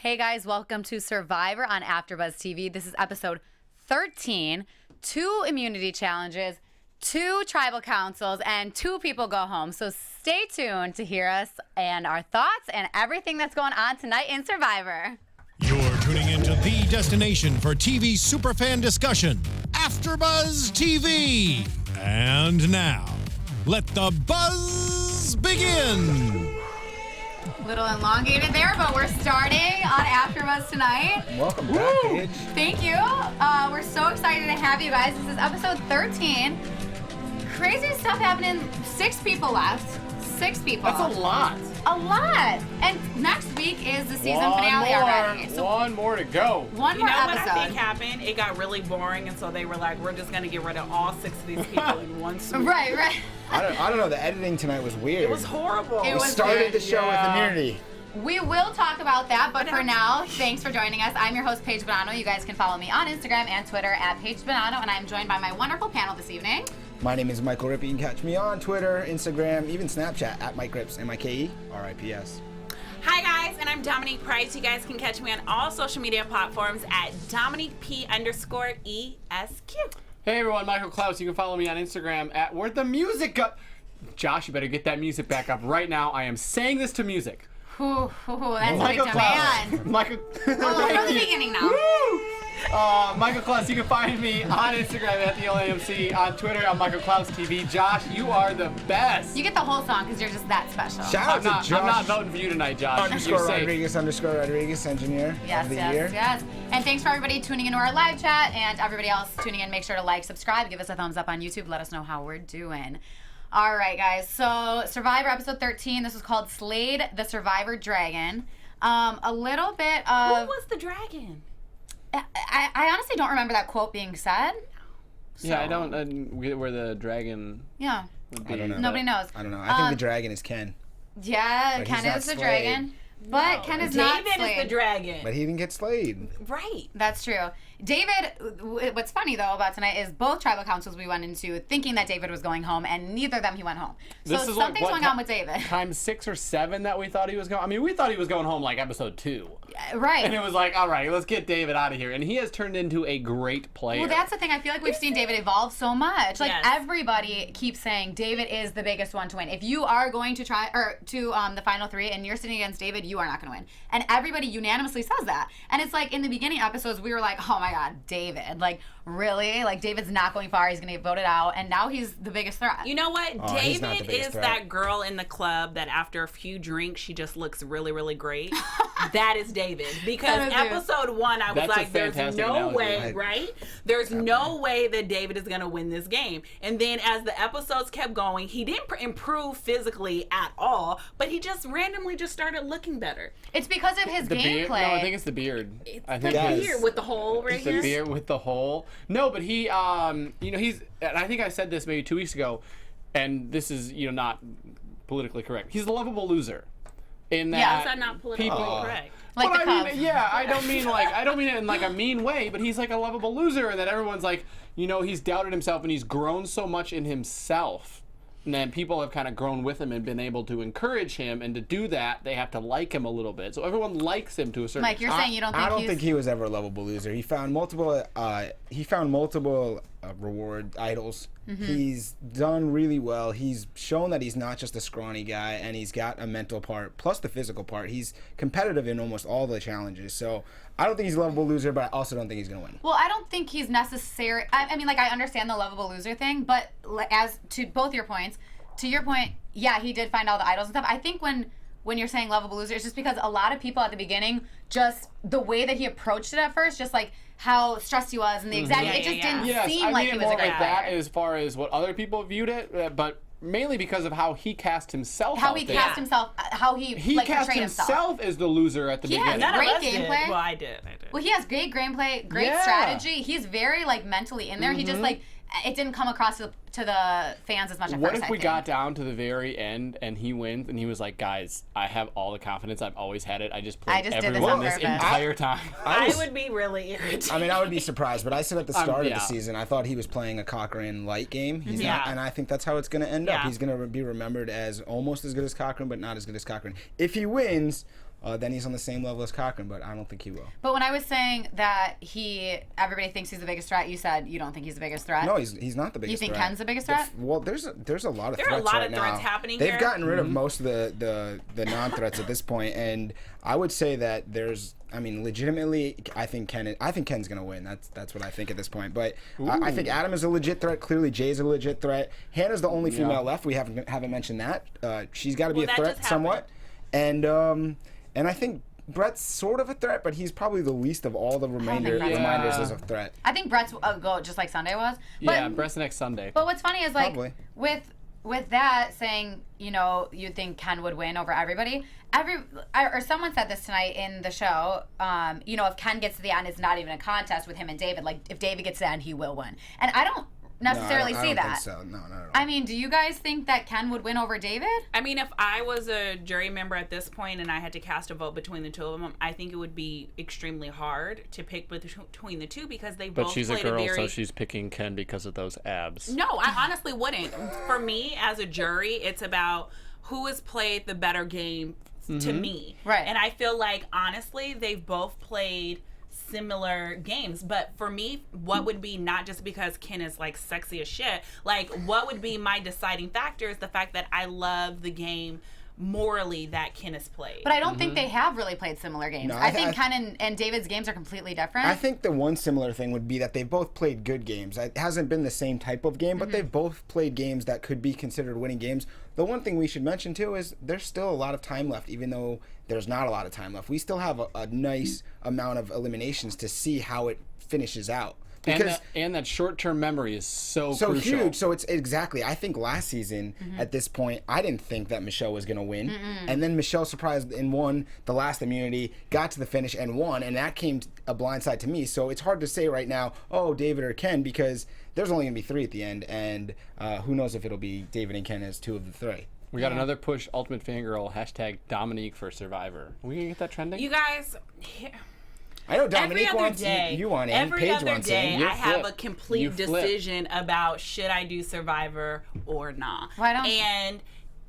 Hey guys, welcome to Survivor on AFTERBUZZ TV. This is episode 13. 2 immunity challenges, 2 tribal councils, and 2 people go home. So stay tuned to hear us and our thoughts and everything that's going on tonight in Survivor. You're tuning into the destination for TV superfan discussion, AFTERBUZZ TV. And now, let the buzz begin. Little elongated there, but we're starting on AFTERBUZZ tonight. Welcome back, Paige. Thank you. We're so excited to have you guys. This is episode 13. Crazy stuff happening. 6 people left. 6 people. That's a lot. A lot. And next week is the season finale already. So one more to go. One more what episode. I think happened? It got really boring, and so they were like, we're just going to get rid of all 6 of these people in one swoop. Right. I don't know. The editing tonight was weird. It was horrible. It We was started weird. the show with immunity. We will talk about that, but for now, thanks for joining us. I'm your host, Paige Bonanno. You guys can follow me on Instagram and Twitter at Paige Bonanno, and I'm joined by my wonderful panel this evening. My name is Michael Rippe. You can catch me on Twitter, Instagram, even Snapchat at Mike Rips, MikeRips. Hi, guys, and I'm Domoniuqe Price. You guys can catch me on all social media platforms at DomoniqueP_ESQ. Hey everyone, Michael Clouse. You can follow me on Instagram at Where'd the Music Go? Josh, you better get that music back up right now. I am saying this to music. That's a big Michael demand. Clouse. Michael. From the beginning now. Michael Clouse, you can find me on Instagram at the LAMC, on Twitter on Michael Clouse TV. Josh, you are the best. You get the whole song because you're just that special. Shout out to Josh. I'm not voting for you tonight, Josh. You're safe. _Rodriguez, engineer of the year. Yes. And thanks for everybody tuning into our live chat and everybody else tuning in. Make sure to like, subscribe, give us a thumbs up on YouTube. Let us know how we're doing. All right, guys. So Survivor episode 13. This was called Slade the Survivor Dragon. A little bit of... Who was the dragon? I honestly don't remember that quote being said. Yeah, I don't where the dragon Yeah. would be. I don't know. Nobody knows. I don't know. I think the dragon is Ken. Yeah, But he's Ken not is the Slade. dragon. But Ken is not David Slade. is the dragon. But he didn't get slayed. Right. That's true. David, what's funny though about tonight is both tribal councils we went into thinking that David was going home, and neither of them he went home. So This is something's going on with David. Times 6 or 7 that we thought he was going. I mean, we thought he was going home like episode 2. Right. And it was like, all right, let's get David out of here. And he has turned into a great player. Well, that's the thing. I feel like we've seen David evolve so much. Like Yes. everybody keeps saying David is the biggest one to win. If you are going to try or to the final 3 and you're sitting against David, you are not going to win. And everybody unanimously says that. And it's like in the beginning episodes, we were like, oh my God, David. Like really? Like David's not going far. He's going to get voted out. And now he's the biggest threat. You know what? Oh, he's not the David biggest is threat. that girl in the club that after a few drinks, she just looks really, really great. That is David. Because That is David. episode 1, I was That's a like, there's fantastic no analogy. way, right? There's no way that David is going to win this game. And then as the episodes kept going, he didn't improve physically at all, but he just randomly just started looking better. It's because of his the beard. gameplay. No, I think it's the beard. I think the it's beard with the hole right it's the here. beard with the hole. No, but he, he's. And I think I said this maybe 2 weeks ago, and this is not politically correct. He's a lovable loser. In that, Yeah. Is that not politically correct? Like but the I Cubs. mean, yeah, I don't mean it in like a mean way, but he's like a lovable loser, and that everyone's like, he's doubted himself and he's grown so much in himself. And then people have kind of grown with him and been able to encourage him, and to do that, they have to like him a little bit. So everyone likes him to a certain Mike, you're saying you don't think I don't he's... think he was ever a lovable loser. He found multiple. Reward idols. Mm-hmm. He's done really well. He's shown that he's not just a scrawny guy, and he's got a mental part plus the physical part. He's competitive in almost all the challenges. So I don't think he's a lovable loser, but I also don't think he's gonna win. Well, I don't think he's necessary. I mean, like, I understand the lovable loser thing, but as to both your points, to your point, yeah, he did find all the idols and stuff. I think when you're saying lovable loser, it's just because a lot of people at the beginning, just the way that he approached it at first, just like how stressed he was and the exact, Yeah, it just yeah, didn't Yes, seem I like mean he it was a more great like that player. as far as what other people viewed it, but mainly because of how he cast himself. How out he there. cast himself, how he like, cast portrayed himself as the loser at the Yeah, beginning. none of Great us did. gameplay. Well, I did. Well, he has great gameplay, great Yeah. strategy. He's very like mentally in there. He just like it didn't come across to the fans as much at What first. if I we think. got down to the very end and he wins and he was like, guys, I have all the confidence. I've always had it. I just played did this everyone on this purpose." entire time. I would be really irritated. I mean, I would be surprised, but I said at the start of yeah. the season, I thought he was playing a Cochran light game. He's Yeah. not, and I think that's how it's going to end up. Yeah. He's going to be remembered as almost as good as Cochran, but not as good as Cochran. If he wins, then he's on the same level as Cochran, but I don't think he will. But when I was saying that everybody thinks he's the biggest threat, you said you don't think he's the biggest threat. No, he's not the biggest threat. You think Ken's the biggest threat? Well, there's a lot of threats right now. There are a lot of threats happening They've here. gotten rid of most of the non-threats at this point, and I would say that legitimately, I think Ken's gonna win. That's what I think at this point. But I think Adam is a legit threat. Clearly, Jay's a legit threat. Hannah's the only female left. We haven't mentioned that. She's got to be a threat somewhat, and I think Brett's sort of a threat, but he's probably the least of all the reminders as a threat. I think Brett's a go just like Sunday was. But, Brett's next Sunday. But what's funny is like Probably. with that saying, you think Ken would win over everybody. Or someone said this tonight in the show. If Ken gets to the end, it's not even a contest with him and David. Like if David gets to the end, he will win. And I don't necessarily see I don't that. think so. No, not at all. I mean, do you guys think that Ken would win over David? I mean, if I was a jury member at this point and I had to cast a vote between the two of them, I think it would be extremely hard to pick between the two because they both But she's a played girl, very... so she's picking Ken because of those abs. No, I honestly wouldn't. For me, as a jury, it's about who has played the better game to me. Right. And I feel like, honestly, they've both played similar games. But for me, what would be, not just because Ken is like sexy as shit, like what would be my deciding factor is the fact that I love the game morally that Ken has played. But I don't think they have really played similar games. No, I think Ken and David's games are completely different. I think the one similar thing would be that they've both played good games. It hasn't been the same type of game, but they've both played games that could be considered winning games. The one thing we should mention, too, is there's still a lot of time left, even though there's not a lot of time left. We still have a nice amount of eliminations to see how it finishes out. Because and that short-term memory is so crucial. Huge. So it's exactly. I think last season at this point, I didn't think that Michelle was going to win, and then Michelle surprised and won the last immunity, got to the finish and won, and that came a blindside to me. So it's hard to say right now, oh, David or Ken, because there's only going to be 3 at the end, and who knows if it'll be David and Ken as 2 of the 3. We got another push, Ultimate Fangirl, hashtag Domoniuqe for Survivor. Are we going to get that trending? You guys... I know Dominique wants you want in. Every Paige other wants day, in. I have a complete decision about should I do Survivor or not. Why don't And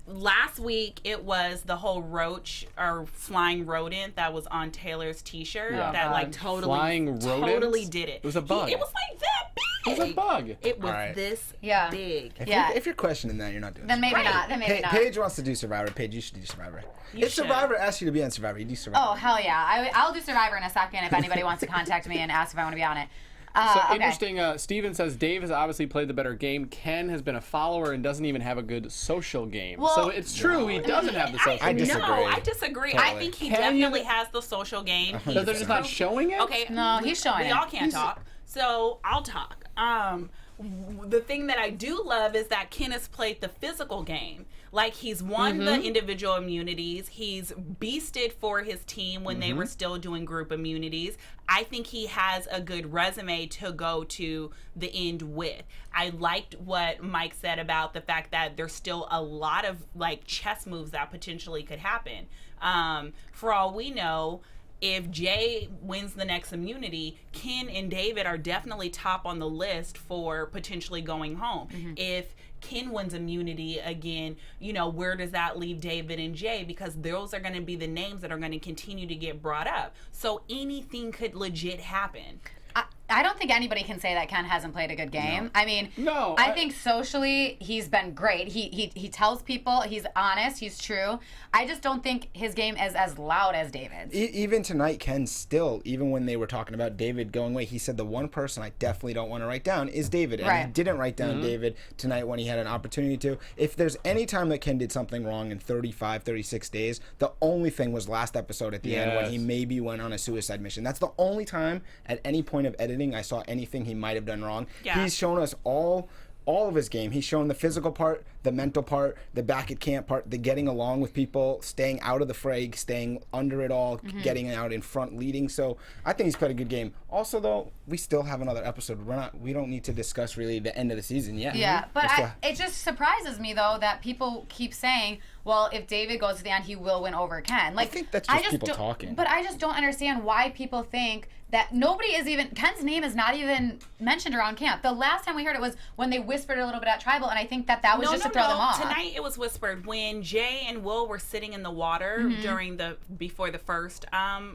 last week it was the whole roach or flying rodent that was on Taylor's T-shirt that like totally did it. It was a bug. It was like that big. It was a bug. It was this big. If you're questioning that, you're not doing Then maybe not. Then maybe not. Paige wants to do Survivor. Paige, you should do Survivor. If Survivor asks you to be on Survivor, you do Survivor. Oh, hell yeah. I'll do Survivor in a second if anybody wants to contact me and ask if I want to be on it. So interesting. Steven says Dave has obviously played the better game. Ken has been a follower and doesn't even have a good social game. Well, so it's true he doesn't have the social game. I disagree. I think he definitely has the social game. They're just not showing it? Okay. No, he's showing it. We all can't talk, so I'll talk. The thing that I do love is that Ken has played the physical game. Like, he's won the individual immunities. He's beasted for his team when they were still doing group immunities. I think he has a good resume to go to the end with. I liked what Mike said about the fact that there's still a lot of, like, chess moves that potentially could happen. For all we know, if Jay wins the next immunity, Ken and David are definitely top on the list for potentially going home. If Ken wins immunity again, where does that leave David and Jay? Because those are going to be the names that are going to continue to get brought up. So anything could legit happen. I don't think anybody can say that Ken hasn't played a good game. I mean, I think socially he's been great. He tells people, he's honest, he's true. I just don't think his game is as loud as David's. Even tonight, Ken still, even when they were talking about David going away, he said the one person I definitely don't want to write down is David. And he didn't write down David tonight when he had an opportunity to. If there's any time that Ken did something wrong in 35, 36 days, the only thing was last episode at the end when he maybe went on a suicide mission. That's the only time at any point of editing I saw anything he might have done wrong. He's shown us all of his game. He's shown the physical part, the mental part, the back at camp part, the getting along with people, staying out of the fray, staying under it all, getting out in front, leading. So I think he's played a good game. Also, though, we still have another episode. We don't need to discuss really the end of the season yet. Yeah, but it just surprises me though that people keep saying, well, if David goes to the end, he will win over Ken. Like, I think that's just people talking. But I just don't understand why people think that nobody is even, Ken's name is not even mentioned around camp. The last time we heard it was when they whispered a little bit at Tribal, and I think that was just to throw them off. Tonight it was whispered when Jay and Will were sitting in the water before the first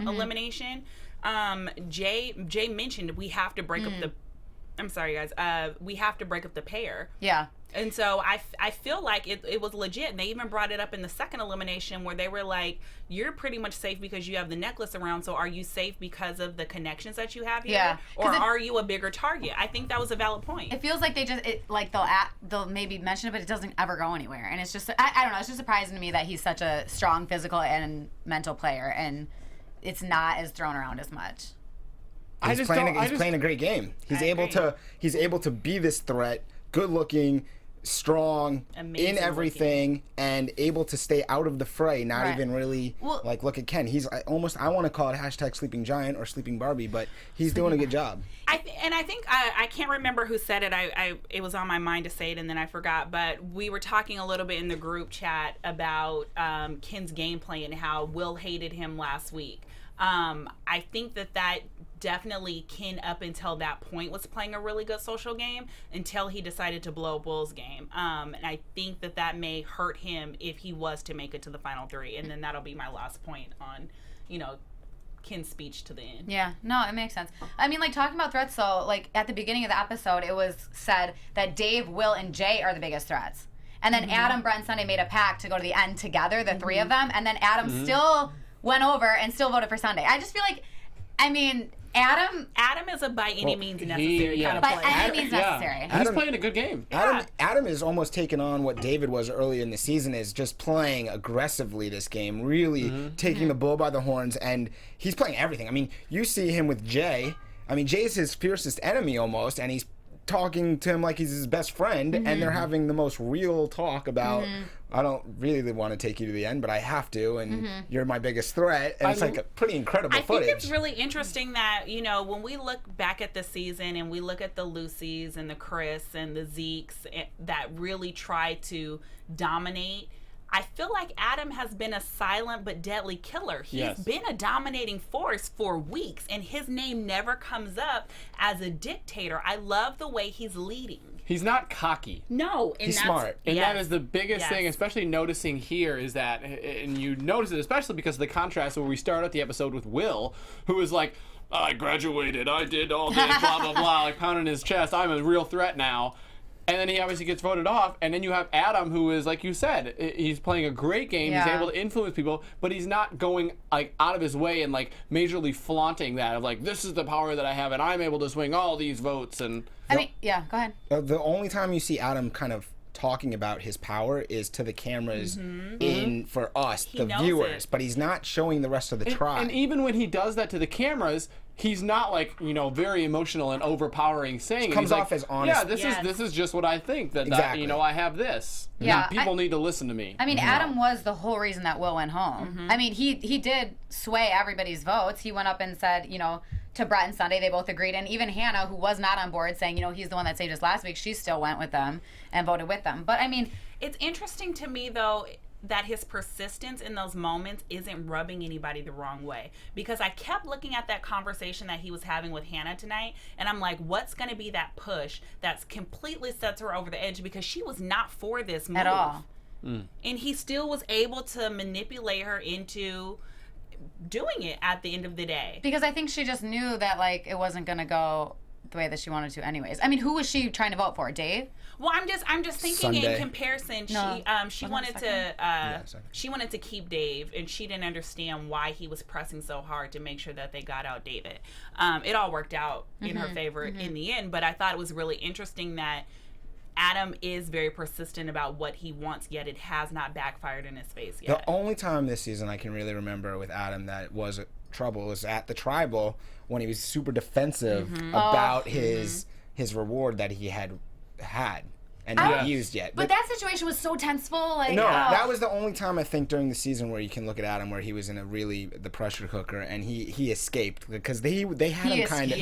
elimination. Jay mentioned we have to break up the. I'm sorry, guys. We have to break up the pair. Yeah. And so I feel like it was legit. And they even brought it up in the second elimination where they were like, you're pretty much safe because you have the necklace around. So are you safe because of the connections that you have here? Yeah. Or are you a bigger target? I think that was a valid point. It feels like they'll maybe mention it, but it doesn't ever go anywhere. And it's just, I don't know. It's just surprising to me that he's such a strong physical and mental player. And it's not as thrown around as much. He's playing a great game. He's able to be this threat, good looking, strong, amazing in everything, looking. and able to stay out of the fray. Not even really look at Ken. He's almost, I want to call it hashtag sleeping giant or sleeping Barbie, but he's doing a good job. I think I can't remember who said it. It was on my mind to say it and then I forgot. But we were talking a little bit in the group chat about Ken's gameplay and how Will hated him last week. I think that definitely Ken up until that point was playing a really good social game until he decided to blow Will's game. And I think that may hurt him if he was to make it to the final three. And then that'll be my last point on, Ken's speech to the end. Yeah, no, it makes sense. I mean, like, talking about threats, though, like, at the beginning of the episode, it was said that Dave, Will, and Jay are the biggest threats. And then Adam, Brett, and Sunday made a pact to go to the end together, the three of them, and then Adam still went over and still voted for Sunday. I just feel like, Adam is a by any means necessary kind of player. By any means necessary. He's playing a good game. Adam is almost taken on what David was earlier in the season, is just playing aggressively this game, really taking the bull by the horns, and he's playing everything. I mean, you see him with Jay. I mean, Jay's his fiercest enemy almost, and he's talking to him like he's his best friend, and they're having the most real talk about, I don't really want to take you to the end, but I have to, and you're my biggest threat. And it's like a pretty incredible footage. I think it's really interesting that, when we look back at the season and we look at the Lucys and the Chris and the Zekes that really try to dominate, I feel like Adam has been a silent but deadly killer. He's been a dominating force for weeks, and his name never comes up as a dictator. I love the way he's leading. He's not cocky. No. And he's smart. And that is the biggest thing, especially noticing here, is that, and you notice it especially because of the contrast where we start out the episode with Will, who is like, I graduated, I did all this, blah, blah, blah, like pounding his chest, I'm a real threat now. And then he obviously gets voted off. And then you have Adam, who is, like you said, he's playing a great game. Yeah. He's able to influence people, but he's not going like out of his way and like majorly flaunting that of like, this is the power that I have, and I'm able to swing all these votes. And I mean, yeah, go ahead. The only time you see Adam kind of talking about his power is to the cameras in for us, the viewers, but he's not showing the rest of the tribe. And even when he does that to the cameras, he's not like, very emotional and overpowering saying it. Comes he's off like, as honest. Yeah, this is just what I think, that Exactly. I have this. Yeah, And people need to listen to me. I mean, Adam was the whole reason that Will went home. I mean, he did sway everybody's votes. He went up and said, to Brett and Sunday, they both agreed. And even Hannah, who was not on board, saying, he's the one that saved us last week, she still went with them and voted with them. But I mean, it's interesting to me, though, that his persistence in those moments isn't rubbing anybody the wrong way. Because I kept looking at that conversation that he was having with Hannah tonight, and I'm like, what's going to be that push that's completely sets her over the edge? Because she was not for this move. At all. And he still was able to manipulate her into doing it at the end of the day. Because I think she just knew that, it wasn't going to go the way that she wanted to anyways. I mean, who was she trying to vote for? Dave? Well, I'm just thinking Sunday. in comparison. No. She wanted she wanted to keep Dave, and she didn't understand why he was pressing so hard to make sure that they got out David. It all worked out in her favor in the end, but I thought it was really interesting that Adam is very persistent about what he wants, yet it has not backfired in his face yet. The only time this season I can really remember with Adam that was trouble was at the Tribal, when he was super defensive about his reward that he had and not used yet. But that situation was so tenseful. That was the only time I think during the season where you can look at Adam where he was in the pressure cooker, and he escaped because they had him kind of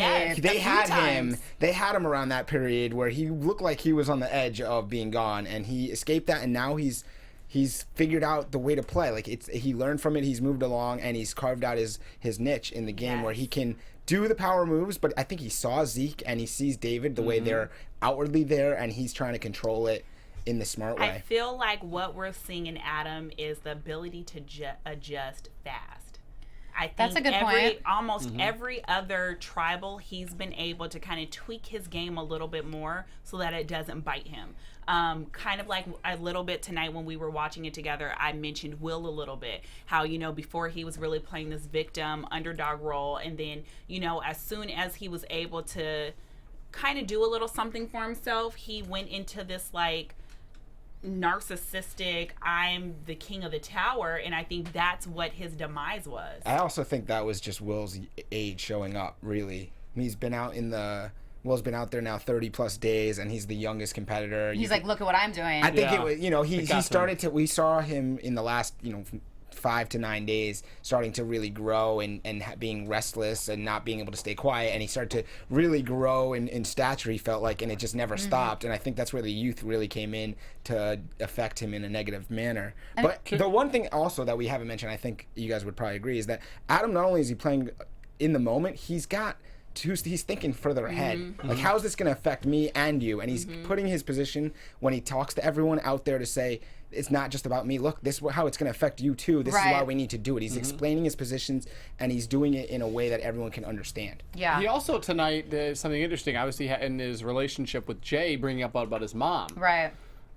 they had him around that period where he looked like he was on the edge of being gone, and he escaped that, and now he's he's figured out the way to play. Like he learned from it, he's moved along, and he's carved out his niche in the game where he can do the power moves. But I think he saw Zeke and he sees David the way they're outwardly there, and he's trying to control it in the smart way. I feel like what we're seeing in Adam is the ability to adjust fast. I think that's a good point. Almost every other tribal, he's been able to kind of tweak his game a little bit more so that it doesn't bite him. Kind of like a little bit tonight when we were watching it together, I mentioned Will a little bit. How, you know, before he was really playing this victim, underdog role, and then, you know, as soon as he was able to kind of do a little something for himself, he went into this, like, narcissistic, I'm the king of the tower, and I think that's what his demise was. I also think that was just Will's age showing up, really. I mean, Will's been out there now 30 plus days, and he's the youngest competitor. He's like, look at what I'm doing. I think it was, you know, he started to, we saw him in the last, you know, 5 to 9 days starting to really grow and being restless and not being able to stay quiet, and he started to really grow in stature, he felt like, and it just never stopped. And I think that's where the youth really came in to affect him in a negative manner. But the one thing also that we haven't mentioned, I think you guys would probably agree, is that Adam, not only is he playing in the moment, he's thinking further ahead. Like, how's this going to affect me and you? And he's putting his position when he talks to everyone out there to say, it's not just about me. Look, this is how it's going to affect you too. This is why we need to do it. He's explaining his positions, and he's doing it in a way that everyone can understand. Yeah. He also tonight did something interesting. Obviously, in his relationship with Jay, bringing up about his mom. Right.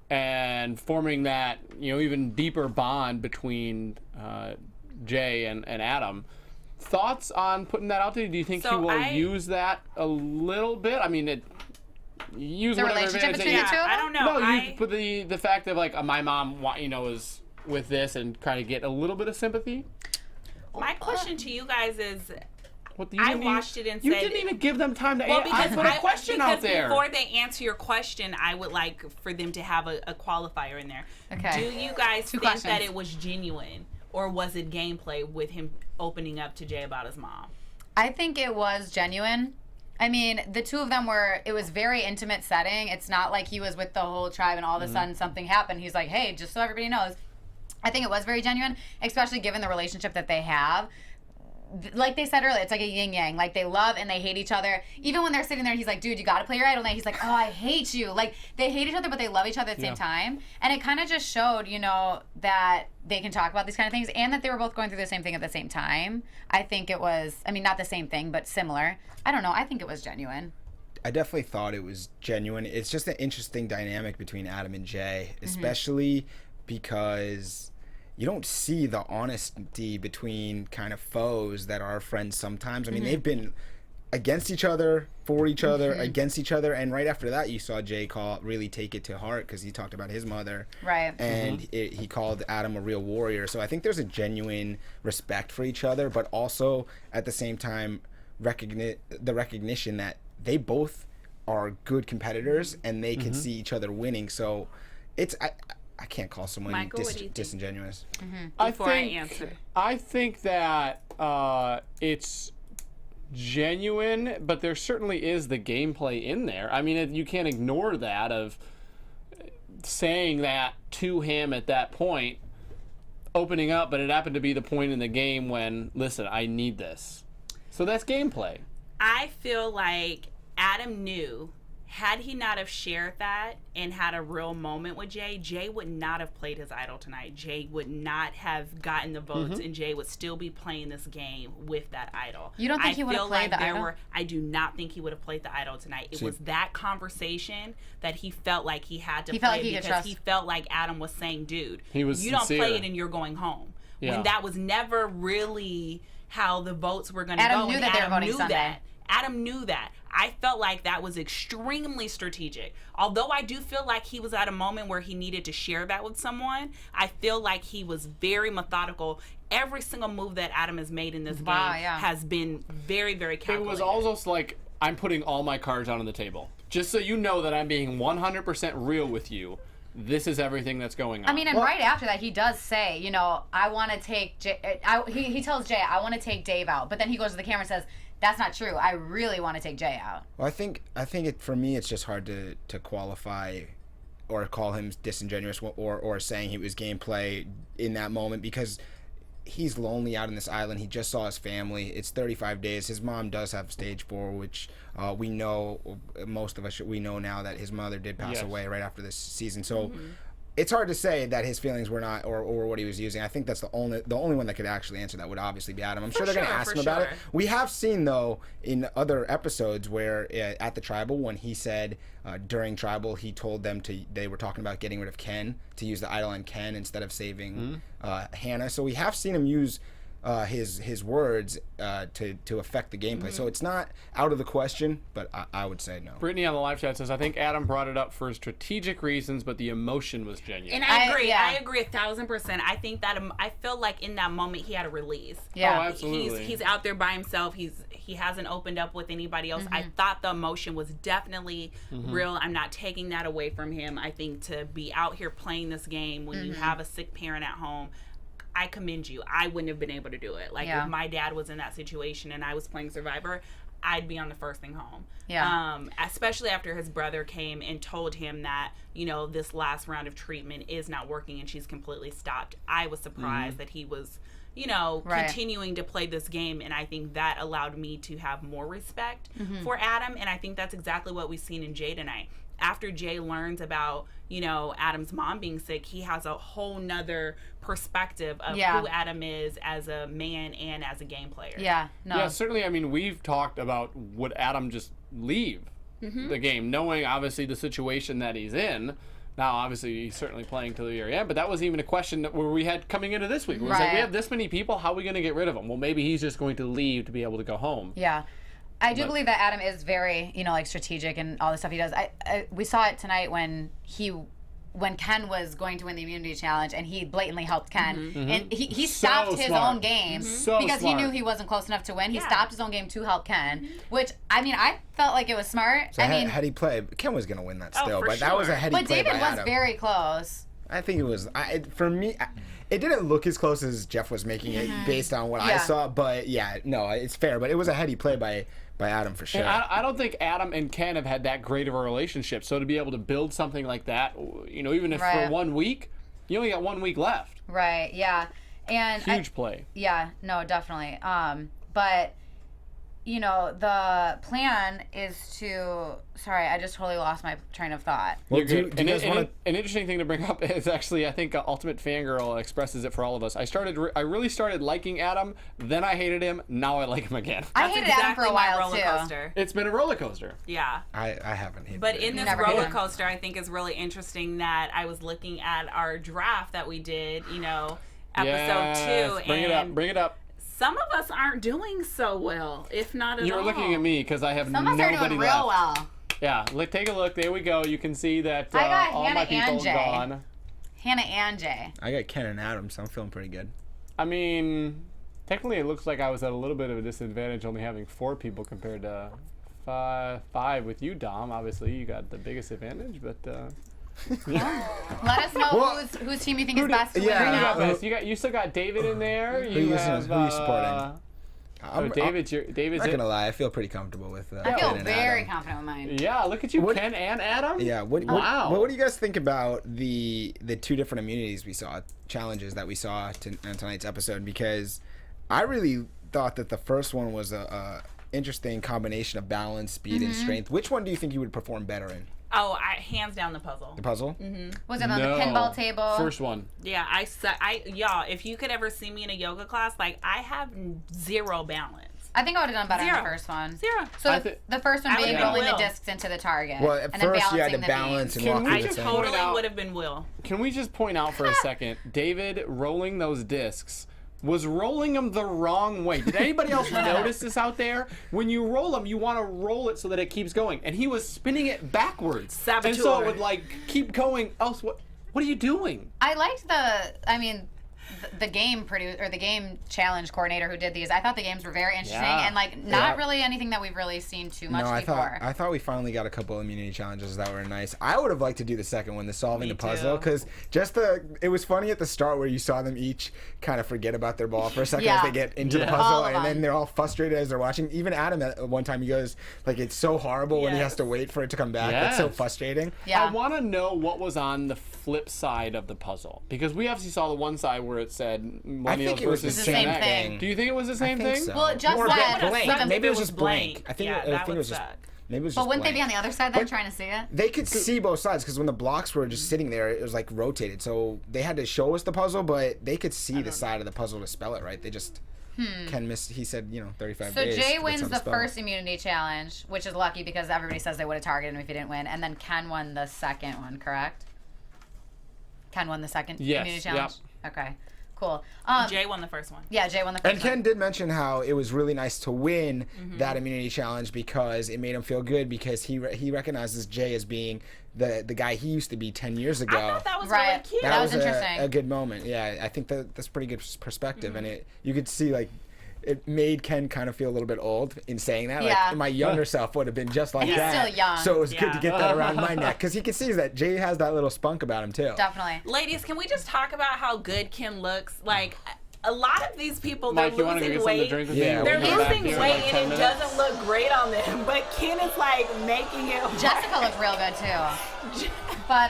And forming that, you know, even deeper bond between Jay and Adam. Thoughts on putting that out there? Do you think he will use that a little bit? I mean, use the whatever relationship between advantage. the two of them? I don't know. No, but the fact of, like, my mom, you know, is with this and kind of get a little bit of sympathy. My question to you guys is, What, I watched it and you said, didn't even give them time to well, answer. I put a question out there. Before they answer your question, I would like for them to have a qualifier in there. Okay. Do you guys think questions. that it was genuine, or was it gameplay with him opening up to Jay about his mom? I think it was genuine. I mean, the two of them it was very intimate setting. It's not like he was with the whole tribe and all of a sudden something happened. He's like, hey, just so everybody knows. I think it was very genuine, especially given the relationship that they have. Like they said earlier, it's like a yin yang. Like, they love and they hate each other. Even when they're sitting there, he's like, dude, you got to play your idol night. He's like, oh, I hate you. Like, they hate each other, but they love each other at the same time. And it kind of just showed, you know, that they can talk about these kind of things and that they were both going through the same thing at the same time. I think it was, I mean, not the same thing, but similar. I don't know. I think it was genuine. I definitely thought it was genuine. It's just an interesting dynamic between Adam and Jay, especially because you don't see the honesty between kind of foes that are friends sometimes. I mean, they've been against each other, for each other, against each other, and right after that you saw Jay really take it to heart because he talked about his mother. Right. And he called Adam a real warrior. So I think there's a genuine respect for each other, but also at the same time the recognition that they both are good competitors and they can see each other winning. So it's I can't call someone Michael, what do you disingenuous. I think that it's genuine, but there certainly is the gameplay in there. I mean, you can't ignore that of saying that to him at that point, opening up, but it happened to be the point in the game when, listen, I need this. So that's gameplay. I feel like Adam knew, had he not have shared that and had a real moment with Jay, Jay would not have played his idol tonight. Jay would not have gotten the votes, and Jay would still be playing this game with that idol. You don't think he would have played the idol? I do not think he would have played the idol tonight. It was that conversation that he felt like he had to play because he felt like Adam was saying, dude, you don't play it and you're going home. Yeah. When that was never really how the votes were going to go. Adam knew that they were voting Sunday. Adam knew that. I felt like that was extremely strategic. Although I do feel like he was at a moment where he needed to share that with someone, I feel like he was very methodical. Every single move that Adam has made in this game has been very, very calculated. It was almost like, I'm putting all my cards out on the table. Just so you know that I'm being 100% real with you. This is everything that's going on. I mean, and right after that, he does say, you know, I want to take he tells Jay, I want to take Dave out. But then he goes to the camera and says, that's not true. I really want to take Jay out. Well, I think for me, it's just hard to qualify or call him disingenuous or saying he was gameplay in that moment, because he's lonely out on this island. He just saw his family. It's 35 days. His mom does have stage 4, which we know, most of us, we know now that his mother did pass away right after this season. So it's hard to say that his feelings were not, or what he was using. I think that's the only one that could actually answer that would obviously be Adam. I'm sure they're going to ask him about it. We have seen, though, in other episodes where at the Tribal, when he said during Tribal, he told them they were talking about getting rid of Ken, to use the idol on Ken instead of saving Hannah. So we have seen him use his words to affect the gameplay. So it's not out of the question, but I would say no. Brittany on the live chat says, I think Adam brought it up for strategic reasons, but the emotion was genuine. And I agree. I agree 1,000%. I think that I feel like in that moment he had a release. Yeah. Oh, absolutely. He's out there by himself. He hasn't opened up with anybody else. I thought the emotion was definitely real. I'm not taking that away from him. I think to be out here playing this game when you have a sick parent at home, I commend you. I wouldn't have been able to do it. Like, if my dad was in that situation and I was playing Survivor, I'd be on the first thing home. Yeah. Especially after his brother came and told him that, this last round of treatment is not working and she's completely stopped. I was surprised that he was, continuing to play this game. And I think that allowed me to have more respect for Adam. And I think that's exactly what we've seen in Jay tonight. After Jay learns about, Adam's mom being sick, he has a whole nother perspective of who Adam is as a man and as a game player. Yeah, no. Yeah, certainly. I mean, we've talked about would Adam just leave the game, knowing obviously the situation that he's in. Now, obviously, he's certainly playing till the very end, but that was even a question where we had coming into this week. It was like, we have this many people, how are we going to get rid of them? Well, maybe he's just going to leave to be able to go home. Yeah. I do believe that Adam is very, strategic and all the stuff he does. We saw it tonight when Ken was going to win the immunity challenge and he blatantly helped Ken. And he stopped his own game because he knew he wasn't close enough to win. He stopped his own game to help Ken, which, I felt like it was smart. So had he played, Ken was going to win that still, but that was a heady play by Adam. But David was very close. I think it was, for me, it didn't look as close as Jeff was making it based on what I saw, but it's fair. But it was a heady play by Adam for sure. And I don't think Adam and Ken have had that great of a relationship. So to be able to build something like that, even if for 1 week, you only got 1 week left. Right. Yeah. And huge play. Yeah. No, definitely. But the plan is to. Sorry, I just totally lost my train of thought. Well, do you guys want an interesting thing to bring up is actually, I think Ultimate Fangirl expresses it for all of us. I really started liking Adam, then I hated him, now I like him again. I hated Adam for a while too. It's been a roller coaster. Yeah. I haven't hated But it. in this roller coaster, I think it's really interesting that I was looking at our draft that we did, episode 2. Bring it up. Some of us aren't doing so well, if not at all. You're looking at me because I have Some nobody of us are doing real left. well. Yeah, take a look. There we go. You can see that I got all Hannah my people and Jay. gone. Hannah and Jay. I got Ken and Adam, so I'm feeling pretty good. I mean, technically it looks like I was at a little bit of a disadvantage only having 4 people compared to 5 with you, Dom. Obviously, you got the biggest advantage, but... Let us know whose team you think is best to win right now. You still got David in there. Who you supporting? David's not gonna lie, I feel pretty comfortable with I feel Ken very and Adam. confident with mine. Yeah, look at you, Ken and Adam. Yeah. What do you guys think about the 2 different immunities we saw, challenges that we saw on tonight's episode? Because I really thought that the first one was a interesting combination of balance, speed, and strength. Which one do you think you would perform better in? Oh, hands down the puzzle. The puzzle? Was it on the pinball table? First one. Yeah, y'all, if you could ever see me in a yoga class, I have 0 balance. I think I would have done better in the first one. 0. So the first one being rolling the discs into the target. Well, at first you had to balance and walk through I the thing. totally would have been Will. Can we just point out for a second, David rolling those discs was rolling them the wrong way. Did anybody else notice this out there? When you roll them, you want to roll it so that it keeps going. And he was spinning it backwards. Saboteur. And so it would keep going. Else, what are you doing? I liked the game the game challenge coordinator who did these. I thought the games were very interesting and like not really anything that we've really seen too much before. I thought we finally got a couple of immunity challenges that were nice. I would have liked to do the second one, the solving the puzzle, because it was funny at the start where you saw them each kind of forget about their ball for a second as they get into the puzzle, and then they're all frustrated as they're watching. Even Adam at one time he goes like, it's so horrible when he has to wait for it to come back. It's so frustrating. I want to know what was on the flip side of the puzzle, because we obviously saw the one side where it said Millennials versus the same thing. Do you think it was the same thing? So. Well, it just said blank. Maybe it was just blank. I think it was just. Maybe it was just wouldn't blank. they be on the other side then trying to see it? They could see both sides, because when the blocks were just sitting there, it was like rotated. So they had to show us the puzzle, but they could see the side of the puzzle to spell it right. They just Ken missed. He said, 35 days. So Jay wins the first immunity challenge, which is lucky because everybody says they would have targeted him if he didn't win. And then Ken won the second one, correct? Ken won the second immunity challenge? Yep. Okay. Cool. Jay won the first one. Yeah, Jay won the first one. And Ken did mention how it was really nice to win that immunity challenge because it made him feel good, because he recognizes Jay as being the guy he used to be 10 years ago. I thought that was really cute. That was interesting. A good moment. Yeah, I think that's pretty good perspective, and you could see like. It made Ken kind of feel a little bit old in saying that. Like, my younger self would have been just like that. He's still young. So it was good to get that around my neck, because he can see that Jay has that little spunk about him too. Definitely. Ladies, can we just talk about how good Ken looks? Like, a lot of these people, they're losing weight. They're losing weight and it doesn't look great on them. But Ken is like making it. Jessica looks real good too. But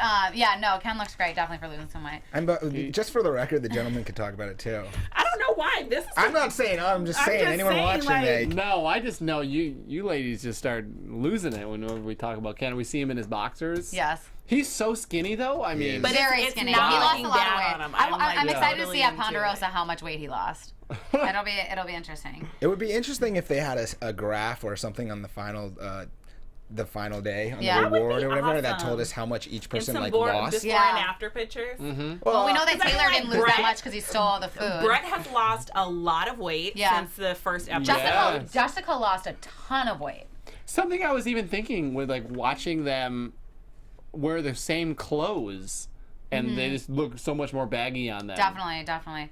Ken looks great, definitely for losing some weight. And just for the record, the gentleman could talk about it too. I don't know why. I'm not saying. I'm just saying. Anyone watching, no, I just know you ladies just start losing it whenever we talk about Ken. We see him in his boxers. Yes. He's so skinny though. I mean, but very skinny. He lost a lot of weight. I'm excited to see at Ponderosa how much weight he lost. It'll be interesting. It would be interesting if they had a graph or something on the final day on the reward or whatever that told us how much each person lost. Before and after pictures. Well, we know that Taylor didn't lose that much because he stole all the food. Brett has lost a lot of weight since the first episode. Jessica lost a ton of weight. Something I was even thinking with like watching them wear the same clothes, and they just look so much more baggy on them. Definitely.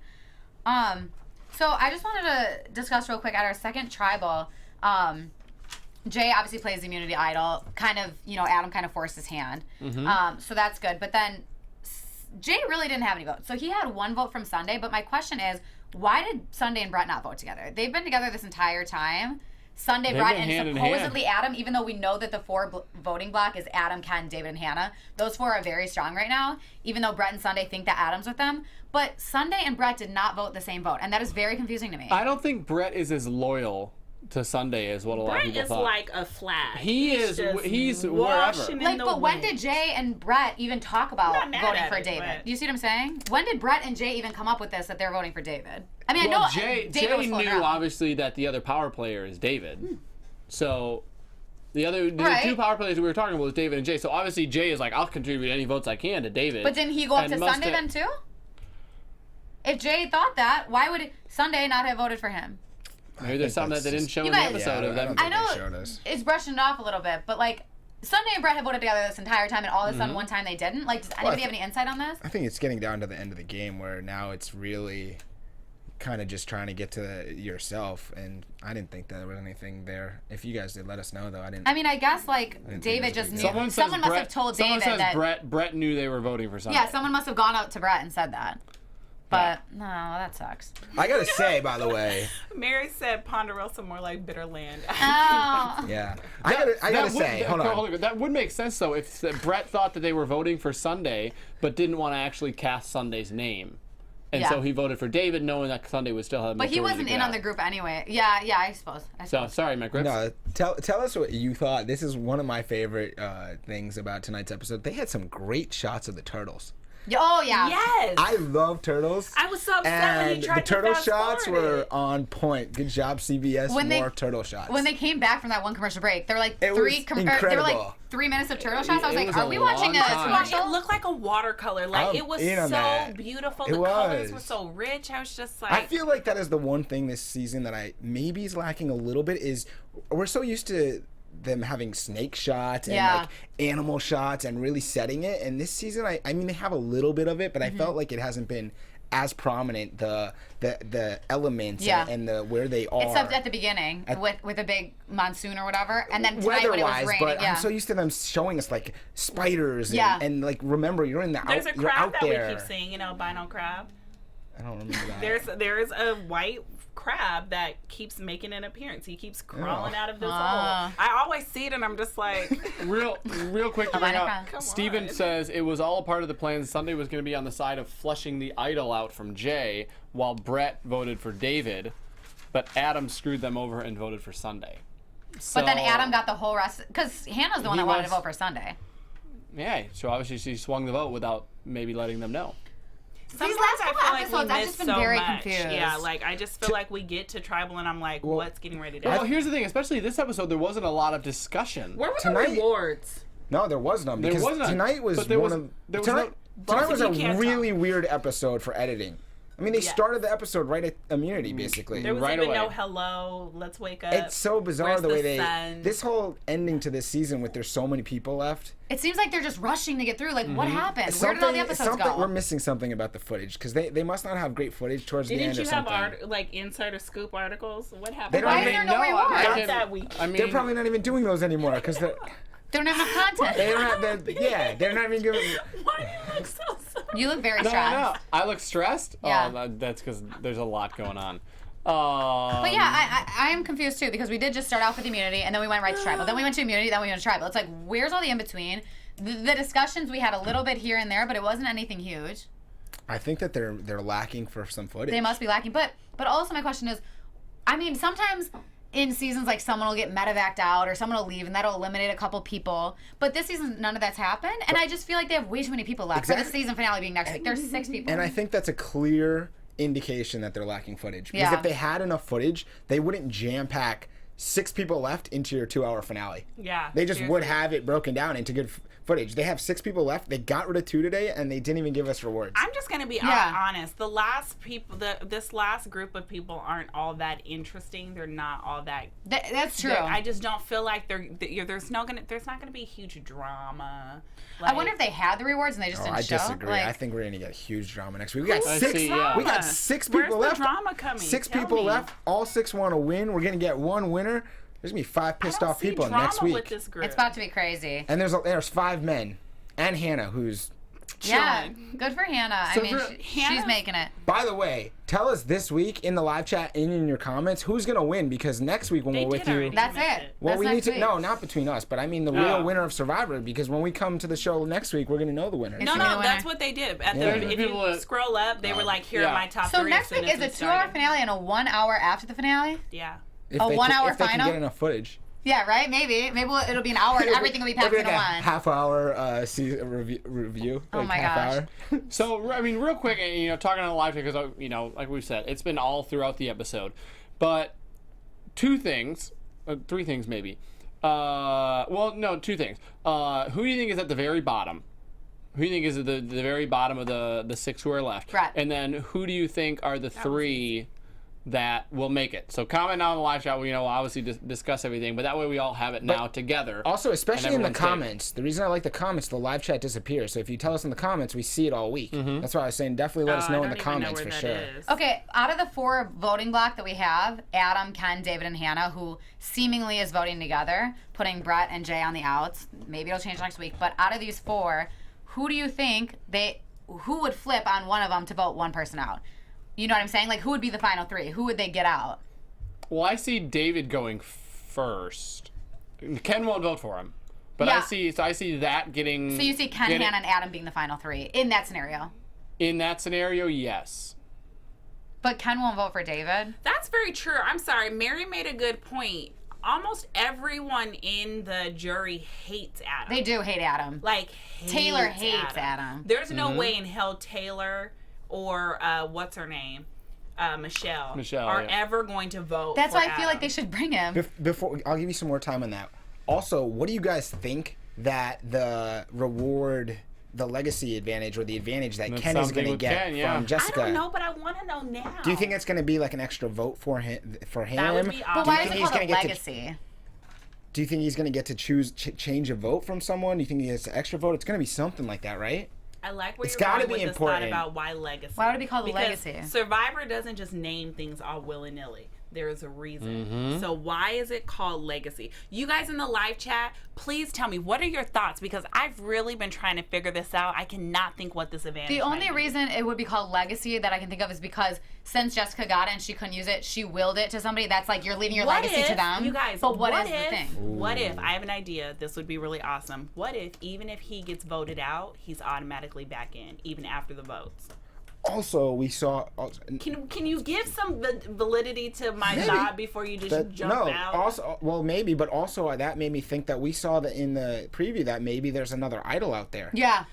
So I just wanted to discuss real quick at our second tribal. Jay obviously plays the immunity idol. Kind of, Adam kind of forced his hand. So that's good. But then Jay really didn't have any votes. So he had one vote from Sunday. But my question is, why did Sunday and Brett not vote together? They've been together this entire time. Sunday, Brett, and supposedly Adam, even though we know that the voting block is Adam, Ken, David, and Hannah. Those four are very strong right now, even though Brett and Sunday think that Adam's with them. But Sunday and Brett did not vote the same vote, and that is very confusing to me. I don't think Brett is as loyal to Sunday as what a lot of people thought. Brett is like a flag. He's wherever. But when did Jay and Brett even talk about voting for David? Do you see what I'm saying? When did Brett and Jay even come up with this, that they're voting for David? I mean, I know Jay David was knew obviously that the other power player is David. So the two power players we were talking about was David and Jay. So obviously Jay is like, I'll contribute any votes I can to David. But didn't he go up to Sunday then too? If Jay thought that, why would Sunday not have voted for him? Maybe there's something that they didn't show in the episode of them. I know it's brushing it off a little bit, but like Sunday and Brett have voted together this entire time, and all of a sudden one time they didn't. Like, does anybody have any insight on this? I think it's getting down to the end of the game where now it's really kind of just trying to get to yourself, and I didn't think there was anything there. If you guys did, let us know though. I mean, I guess like David just knew. Someone must have told David that Brett knew they were voting for something. Yeah, someone must have gone out to Brett and said that. But no, that sucks. I gotta say, by the way, Mary said Ponderosa more like bitter land. Oh. Yeah, I gotta say, hold on. That would make sense though if Brett thought that they were voting for Sunday, but didn't want to actually cast Sunday's name. And so he voted for David, knowing that Sunday would still have. But he wasn't in on the group anyway. Yeah, I suppose. So sorry, Mike Rippe. No, tell us what you thought. This is one of my favorite things about tonight's episode. They had some great shots of the turtles. Oh yeah. Yes. I love turtles. I was so upset when you tried the turtle to shots were on point. Good job, CBS. More turtle shots. When they came back from that one commercial break, there were like incredible. They were like 3 minutes of turtle shots. I was like, are we watching a commercial? It looked like a watercolor. Like it was so beautiful. The colors were so rich. I was just like, I feel like that is the one thing this season that I maybe is lacking a little bit is we're so used to them having snake shots and like animal shots and really setting it, and this season I mean they have a little bit of it, but I felt like it hasn't been as prominent the elements and the where they are. Except at the beginning with a big monsoon or whatever, and then tonight when it was raining. But I'm so used to them showing us like spiders and like remember you're in the There's a you're crab out that there. we keep seeing, albino crab. I don't remember that. There's a white crab that keeps making an appearance. He keeps crawling out of this hole. I always see it and I'm just like real quick to bring up. Come Steven on. says it was all a part of the plan. Sunday was going to be on the side of flushing the idol out from Jay, while Brett voted for David, but Adam screwed them over and voted for Sunday. So, But then Adam got the whole rest because Hannah's the one that wanted to vote for Sunday. Yeah, so obviously she swung the vote without maybe letting them know. These last couple episodes, I've just been very confused. Yeah, like I just feel like we get to tribal and I'm like, what's getting ready to Well, happen? here's the thing, especially this episode, there wasn't a lot of discussion. Where were Tonight- the rewards? No, there was none because was none. tonight was But there one was- of there was tonight. no- Tonight was You a can't really weird episode for editing. I mean, they Yes. started the episode right at Immunity, basically. There was Right even away. no hello, let's wake up. It's so bizarre Where's the way the sun? this whole ending to this season with there's so many people left. It seems like they're just rushing to get through. Like, what happened? Where did all the episodes go? We're missing something about the footage because they must not have great footage towards the Didn't end you or have something. like insider scoop articles? What happened? They don't Why even is there no know. reward? I Not can- that week. I mean, They're probably not even doing those anymore because they're They don't have enough content. they don't have the they're not even giving. Why do you look so sorry? You look very no, stressed. I look stressed? Yeah. Oh, that's because there's a lot going on. But yeah, I am confused too because we did just start off with immunity and then we went right to tribal. Then we went to immunity, then we went to tribal. It's like, where's all the in between? The discussions we had a little bit here and there, but it wasn't anything huge. I think that they're lacking for some footage. They must be lacking. But also my question is, I mean, sometimes in seasons like someone will get medevaced out or someone will leave and that'll eliminate a couple people. But this season none of that's happened, and I just feel like they have way too many people left for the season finale being next week. There's 6 people. And I think that's a clear indication that they're lacking footage. Because Yeah. if they had enough footage, they wouldn't jam pack 6 people left into your 2-hour finale. Yeah. They just would seriously. have it broken down into good footage. They have 6 people left. They got rid of 2 today, and they didn't even give us rewards. I'm just gonna be Yeah. honest. The last people, this last group of people aren't all that interesting. They're not all that. That's true. I just don't feel like there's not gonna be huge drama. I wonder if they had the rewards and they just Oh, didn't I show. disagree. Like, I think we're gonna get huge drama next week. We got Who's 6. see, yeah. We got 6 people Where's the left. drama coming? 6 Tell people me. left. All 6 want to win. We're gonna get 1 winner. There's gonna be 5 pissed off people drama next with week. this group. it's about to be crazy. And there's 5 men, and Hannah, who's. Yeah, chilling. good for Hannah. So I mean, for- she's Hannah- making it. By the way, tell us this week in the live chat and in your comments who's gonna win because next week when They we're with did you. already. That's Missed it. it. Well, That's we need next to week. no, not between us, but I mean the real winner of Survivor because when we come to the show next week, we're gonna know the winner. It's No, gonna be no, the that's winner. what they did. At Yeah. the, if People you that- scroll up, they were like, "Here Yeah. are my top So 3." next as soon week as is a we 2-hour started. finale and a 1 hour after the finale. Yeah. If A they 1 can- hour if they final? can get enough footage. Yeah, right? Maybe it'll be an hour and everything will be packed It'll into like one. a half-hour season review. Oh like my half gosh. hour. So, I mean, real quick, talking on the live because, like we've said, it's been all throughout the episode. But 2 things, 3 things maybe. Well, no, 2 things. Who do you think is at the very bottom? Who do you think is at the very bottom of the 6 who are left? Brett. And then who do you think are the 3 that will make it? So comment on the live chat. We'll obviously discuss everything, but that way we all have it now together. Also, especially in the everyone's safe. comments, the reason I like the comments, the live chat disappears. So if you tell us in the comments, we see it all week. That's why I was saying definitely let us know in the comments for sure. Okay, out of the 4 voting block that we have, Adam, Ken, David, and Hannah, who seemingly is voting together, putting Brett and Jay on the outs. Maybe it'll change next week. But out of these 4, who do you think who would flip on one of them to vote one person out? You know what I'm saying? Like, who would be the final 3? Who would they get out? Well, I see David going first. Ken won't vote for him, but Yeah. I see that getting. So you see Ken, Hannah, and Adam being the final 3 in that scenario. In that scenario, yes. But Ken won't vote for David. That's very true. I'm sorry. Mary made a good point. Almost everyone in the jury hates Adam. They do hate Adam. Like, Taylor hates Adam. There's no way in hell Taylor or what's her name? Michelle are yeah. ever going to vote That's for why I feel like Adam. they should bring him. Before I'll give you some more time on that. Also, what do you guys think that the reward, the legacy advantage, or the advantage that That's Ken is something going to with get Ken, yeah. from Jessica? I don't know, but I want to know now. Do you think it's going to be like an extra vote for him? That would be But awesome. why think is it he's called gonna a get to- legacy? Do you think he's going to get to choose change a vote from someone? Do you think he gets an extra vote? It's going to be something like that, right? I like where It's you're gotta going be with this thought important. about why legacy. Why would it be called a Because legacy? Survivor doesn't just name things all willy-nilly. There is a reason. Mm-hmm. So why is it called legacy? You guys in the live chat, please tell me, what are your thoughts? Because I've really been trying to figure this out. I cannot think what this advantage The only might be. reason it would be called legacy that I can think of is because since Jessica got it and she couldn't use it, she willed it to somebody. That's like you're leaving your What legacy if, to them. You guys, but what is if, the thing? What if, I have an idea, this would be really awesome. What if, even if he gets voted out, he's automatically back in, even after the votes? Also, we saw. Can you give some validity to my Maybe. thought before you just jump out? Also, well, maybe, but also that made me think that we saw that in the preview that maybe there's another idol out there. Yeah.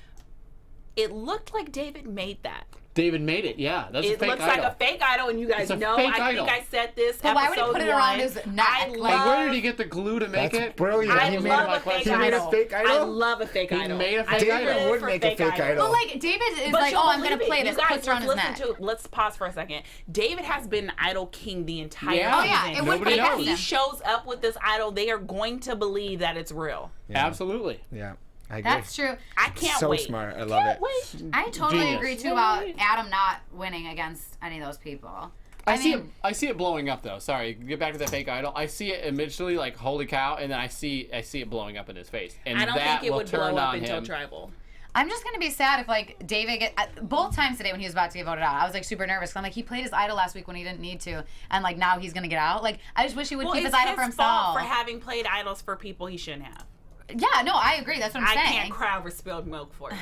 It looked like David made that. David made it. Yeah, that's a It fake looks idol. like a fake idol, and you guys It's a know. fake I idol. think I said this. But why would he episode put it one. around his neck? I Like, love, Where did he get the glue to make That's it? brilliant. I He made love it- a fake he made idol. a fake idol? I love a fake He idol. made a I fake live idol. David would for make a fake idol. But like David is But like, you'll oh, I'm gonna believe play it. this. You guys, Puts her on his listen neck. to. Let's pause for a second. David has been Idol King the entire Yeah. Oh yeah, season. it would Nobody be knows. If he shows up with this idol, they are going to believe that it's real. Absolutely. Yeah, I agree. That's true. I can't So wait. smart. I love it. Wait. I totally Genius. agree too about Adam not winning against any of those people. I see it blowing up though. Sorry, get back to that fake idol. I see it initially like holy cow, and then I see it blowing up in his face, and I don't that think it will would turn blow up on until him. tribal. I'm just gonna be sad if like David both times today when he was about to get voted out, I was like super nervous. 'Cause I'm like he played his idol last week when he didn't need to, and like now he's gonna get out. Like I just wish he would keep his it's idol for his fault himself. for having played idols for people he shouldn't have. Yeah, no, I agree. That's what I'm I saying. can't cry over spilled milk for it.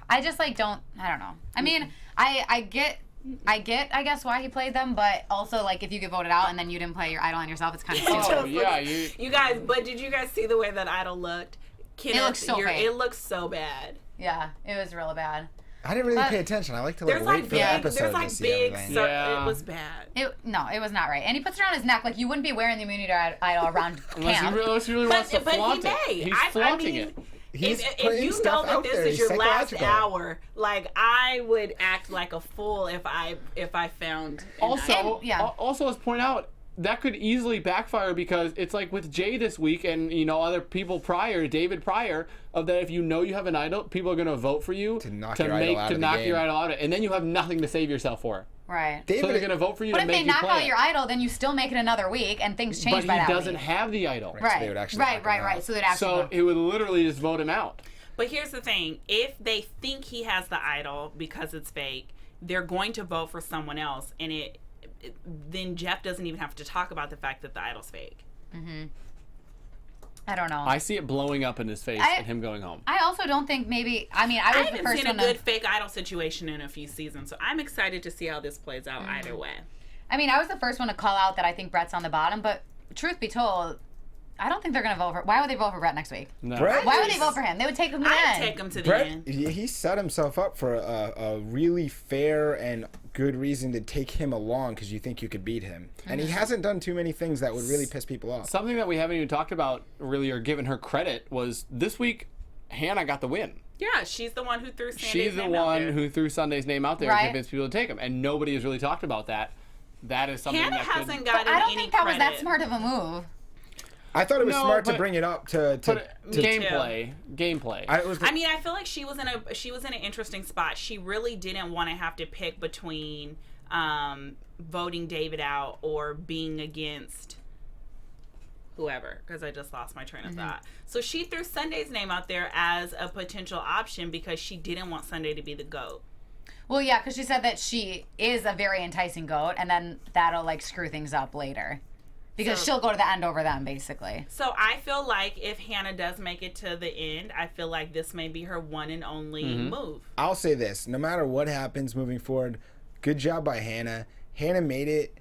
I just like don't. I don't know. I mean, I get. I guess why he played them, but also like if you get voted out and then you didn't play your idol on yourself, it's kind of stupid. Oh yeah, you. You guys, but did you guys see the way that idol looked? Kenneth, looks so fake. It looks so bad. Yeah, it was real bad. I didn't really But- pay attention. I like to There's wait like for the big, episode there's to like see big. everything. Yeah. It was bad. No, it was not right. And he puts it around his neck like you wouldn't be wearing the immunity idol around camp. Unless he really wants to But flaunt he it. may. He's I flaunting mean, it. He's if putting you know stuff that out this there. is He's your last psychological. hour, like I would act like a fool if I found. an Also, idol. And- yeah. also let's point out that could easily backfire because it's like with Jay this week and other people prior, David prior, of that if you know you have an idol, people are gonna vote for you To knock your idol out of the knock game. your idol out of it, and then you have nothing to save yourself for. Right. David, So they're gonna vote for you But to if make they you knock play out it. your idol, then you still make it another week, and things change But by he that doesn't week. have the idol. So they would actually knock him Right. out. So they'd actually. So it would literally just vote him out. But here's the thing: if they think he has the idol because it's fake, they're going to vote for someone else, and then Jeff doesn't even have to talk about the fact that the idol's fake. I don't know. I see it blowing up in his face and him going home. I also don't think maybe. I mean, I I was the haven't first seen a one good to. fake idol situation in a few seasons, so I'm excited to see how this plays out either way. I mean, I was the first one to call out that I think Brett's on the bottom, but truth be told, I don't think they're gonna vote for. Why would they vote for Brett next week? No. Brett? Why would they vote for him? They would take him to the I'd end. take him to the Brett, end. he set himself up for a really fair and good reason to take him along because you think you could beat him. And he hasn't done too many things that would really piss people off. Something that we haven't even talked about really or given her credit was this week Hannah got the win. Yeah, she's the one who threw Sunday's She's the name out one there. who threw Sunday's name out there Right. and convinced people to take him. And nobody has really talked about that. That is something Hannah that hasn't could... gotten I don't any think that was credit. that smart of a move. I thought it was No, smart to but- bring it up to gameplay. I mean, I feel like she was in an interesting spot. She really didn't want to have to pick between voting David out or being against whoever, because I just lost my train of thought. So she threw Sunday's name out there as a potential option because she didn't want Sunday to be the GOAT. Well, yeah, because she said that she is a very enticing goat, and then that'll like screw things up later, because So- she'll go to the end over them, basically. So I feel like if Hannah does make it to the end, I feel like this may be her one and only move. I'll say this: no matter what happens moving forward, good job by Hannah. Hannah made it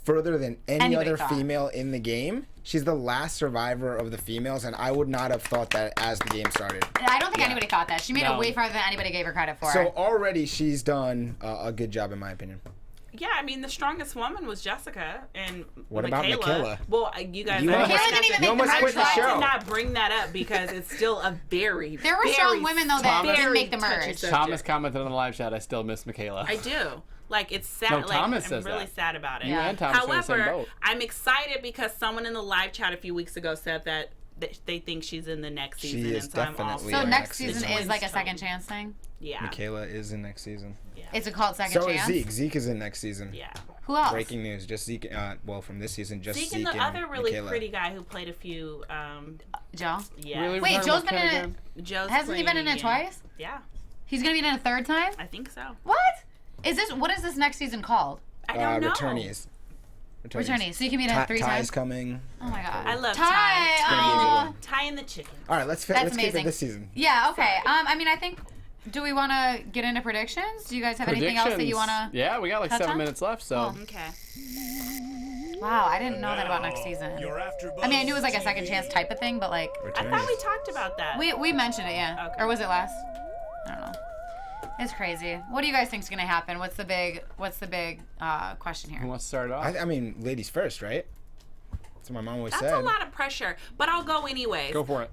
further than any Anybody other thought. female in the game. She's the last survivor of the females, and I would not have thought that as the game started. And I don't think anybody thought that. She made No. it way farther than anybody gave her credit for. So already she's done a good job, in my opinion. Yeah, I mean, the strongest woman was Jessica and What about Michaela? Well, you guys... You I almost- Michaela didn't even you make almost the quit the merge. tried show. to not bring that up because it's still a very, There were very strong women, though, that didn't very make the touchy merge. subject. Thomas commented on the live chat, I still miss Michaela. I do. Like, it's sad. No, like, Thomas I'm says really that. sad about it. You and Thomas are in the same However, boat. I'm excited because someone in the live chat a few weeks ago said that they think she's in the next She season. is and so I'm all definitely So in next next season season. is like a second chance thing? Yeah. Michaela is in next season. It's a called second So is chance? Zeke. Zeke is in next season. Yeah. Who else? Breaking news. Just Zeke. Well, from this season, just Zeke Zeke and the other really Michaela. pretty guy who played a few. Joe? Yeah. Really? Wait, We're talking Joe's about been Ken in again? it. Joe's Hasn't he been playing in it again. twice? Yeah, He's going to be in it a third time? I think so. What? What is this next season called? I don't know. Returnees. Returnees. So you can be in it three Ty's times? coming. Oh my god. I love Ty. Ty. Oh. Ty and the chicken. All right, let's That's kick amazing. it this season. Yeah, okay. I mean, I think, do we want to get into predictions? Do you guys have anything else that you want to... Yeah, we got like touch 7 on? minutes left, so. Cool. Okay. Wow, I didn't know that about next season. Your AfterBuzz I mean, I knew it was like a second chance type of thing, but like, I thought we talked about that. we mentioned it, yeah. Okay. Or was it last? I don't know. It's crazy. What do you guys think is going to happen? What's the big question here? Who wants to start off? I mean, ladies first, right? That's what my mom always That's said. a lot of pressure, but I'll go anyways. Go for it.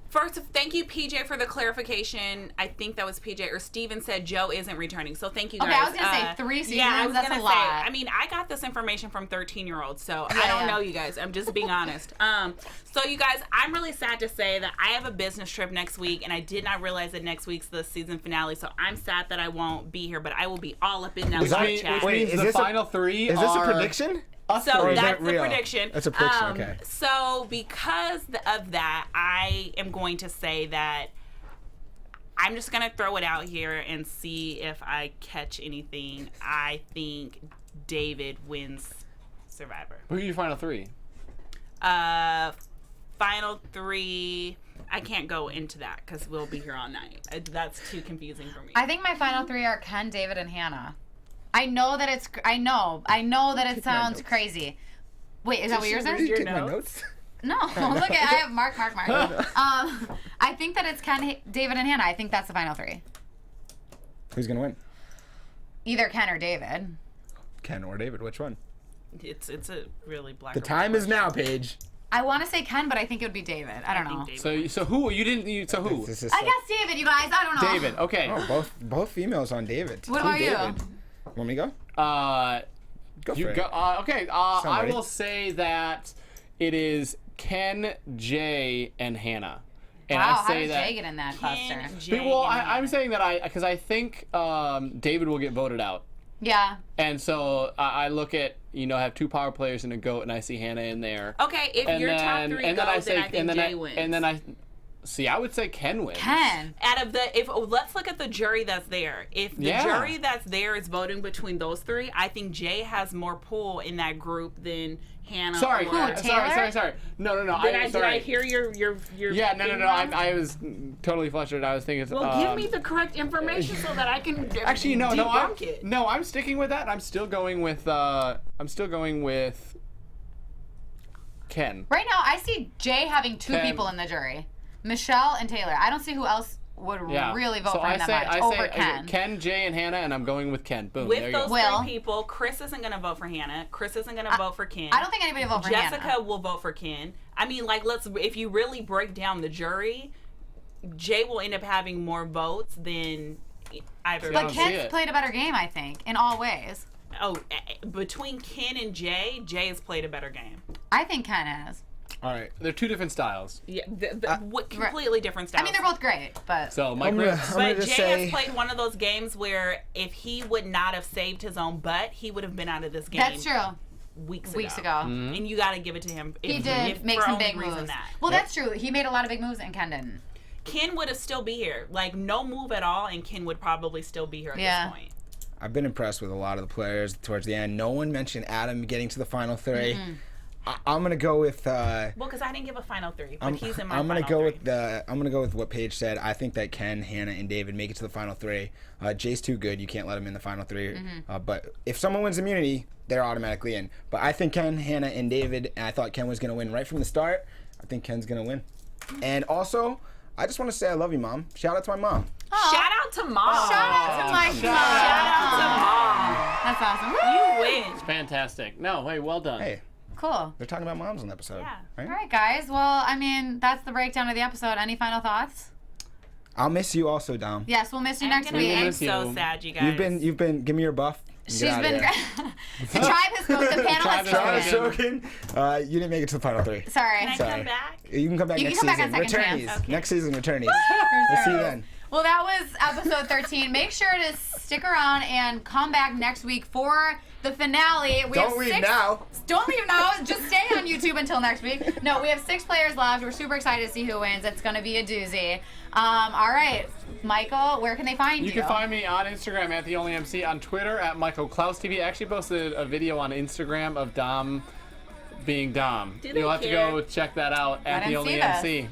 First, thank you, PJ, for the clarification. I think that was PJ, or Steven said Joe isn't returning. So thank you guys. Okay, I was going to say 3 seasons. Yeah, I was That's gonna a say. lot. I mean, I got this information from 13-year-olds, so I don't know you guys. I'm just being honest. So you guys, I'm really sad to say that I have a business trip next week, and I did not realize that next week's the season finale. So I'm sad that I won't be here, but I will be all up in that Is that- live chat. wait, Means is the this a- final three Is this a are prediction? us So three. is that that's the real? prediction. That's a prediction, okay. So because of that, I am going to say that I'm just going to throw it out here and see if I catch anything. I think David wins Survivor. Who are your final three? Final three. I can't go into that because we'll be here all night. That's too confusing for me. I think my final 3 are Ken, David, and Hannah. I know that it's. I know that it sounds notes. crazy. Wait, is that what yours Did is? you get my notes? notes? No, look at I have mark. I think that it's Ken, David, and Hannah. I think that's the final 3. Who's gonna win? Either Ken or David. Ken or David? Which one? It's a really black. The or white time is question. now, Paige. I want to say Ken, but I think it would be David. I don't know. think David. So who? You didn't. So who? This is I guess David, you guys. I don't know. David. Okay. Oh, both females on David. What Team about you? David. Want me to go? Go You for go. it. Okay. I Somebody. will say that it is Ken, Jay, and Hannah. And Wow, I how say did that. Jay get in that Ken, cluster? Jay, Well, and I'm Hannah. saying that because I think David will get voted out. Yeah. And so I look at, have 2 power players and a GOAT, and I see Hannah in there. Okay, if And your top then, 3 and goes, then I say, then I think and then Jay I, wins. and then I, see, I would say Ken wins. Ken. Out of let's look at the jury that's there. If the Yeah. jury that's there is voting between those 3, I think Jay has more pull in that group than Hannah. Sorry, or, Taylor? sorry. No. Did Sorry. I hear your Yeah, no. thing wrong? I was totally flustered. I was thinking. Well, give me the correct information so that I can Actually, no. debunk it. I'm sticking with that. I'm still going with. Ken. Right now, I see Jay having 2 Ken. people in the jury, Michelle and Taylor. I don't see who else would Yeah. really vote so for him that much over Ken. Ken, Jay, and Hannah, and I'm going with Ken. Boom. there With you those go. Will. 3 people, Chris isn't going to vote for Hannah. Chris isn't going to vote for Ken. I don't think anybody will vote for Jessica Hannah. will vote for Ken. I mean, if you really break down the jury, Jay will end up having more votes than either. But of see them. Ken's it. played a better game, I think, in all ways. Between Ken and Jay has played a better game. I think Ken has. All right. They're 2 different styles. Yeah, completely different styles. I mean, they're both great, but So Mike I'm gonna- Rippe. I'm gonna But just Jay say has played one of those games where if he would not have saved his own butt, he would have been out of this game. that's true. Weeks Ago. Mm-hmm. And you got to give it to him. He if did make for some only big reason moves. that. Well, that's true. He made a lot of big moves, and Ken didn't. Ken would have still be here. Like, no move at all, and Ken would probably still be here at this point. I've been impressed with a lot of the players towards the end. No one mentioned Adam getting to the final 3. I'm gonna go with. Well, because I didn't give a final 3, but he's in my I'm gonna final go 3. with I'm gonna go with what Paige said. I think that Ken, Hannah, and David make it to the final 3. Jay's too good. You can't let him in the final 3. But if someone wins immunity, they're automatically in. But I think Ken, Hannah, and David. And I thought Ken was gonna win right from the start. I think Ken's gonna win. And also, I just want to say I love you, Mom. Shout out to my mom. Shout out to Mom. Shout out to my mom. Shout out to Mom. That's awesome. You win. Fantastic. No, hey, well done. Hey, Cool. they're talking about moms on the episode. Yeah. Right? All right, guys. Well, I mean, that's the breakdown of the episode. Any final thoughts? I'll miss you also, Dom. Yes, we'll miss you I'm next gonna week. be miss so you. sad, you guys. You've been. Give me your buff. and She's get outta been there. great. The tribe has spoken. The panel has Tribe has spoken. Shokin, you didn't make it to the final 3. Sorry. Can I Sorry. come back? You can come back You next can come back season. on second Returnees. chance. Okay. Next season, returnees. We'll see you then. Well, that was episode 13. Make sure to stick around and come back next week for the finale. Don't leave now. Don't leave now. Just stay on YouTube until next week. No, we have 6 players left. We're super excited to see who wins. It's going to be a doozy. All right, Michael, where can they find you? You can find me on Instagram at @TheOnlyMC, on Twitter at Michael Clouse TV. I actually posted a video on Instagram of Dom being Dom. Do they You'll have to care? go check that out at I didn't see @TheOnlyMC.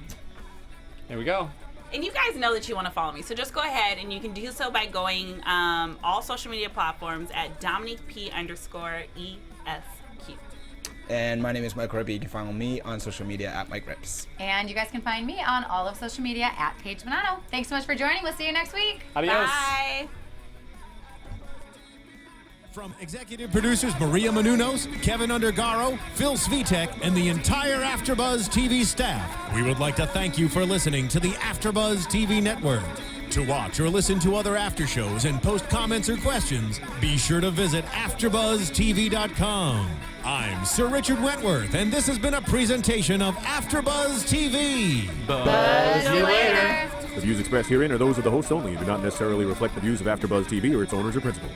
There we go. And you guys know that you want to follow me, so just go ahead and you can do so by going all social media platforms at Domoniuqe_ESQ. And my name is Michael Rippe. You can follow me on social media at Mike Rips. And you guys can find me on all of social media at Paige Bonanno. Thanks so much for joining. We'll see you next week. Adios. Bye. From executive producers Maria Menounos, Kevin Undergaro, Phil Svitek, and the entire AfterBuzz TV staff, we would like to thank you for listening to the AfterBuzz TV network. To watch or listen to other after shows and post comments or questions, be sure to visit AfterBuzzTV.com. I'm Sir Richard Wentworth, and this has been a presentation of AfterBuzz TV. Buzz you later. The views expressed herein are those of the hosts only and do not necessarily reflect the views of AfterBuzz TV or its owners or principals.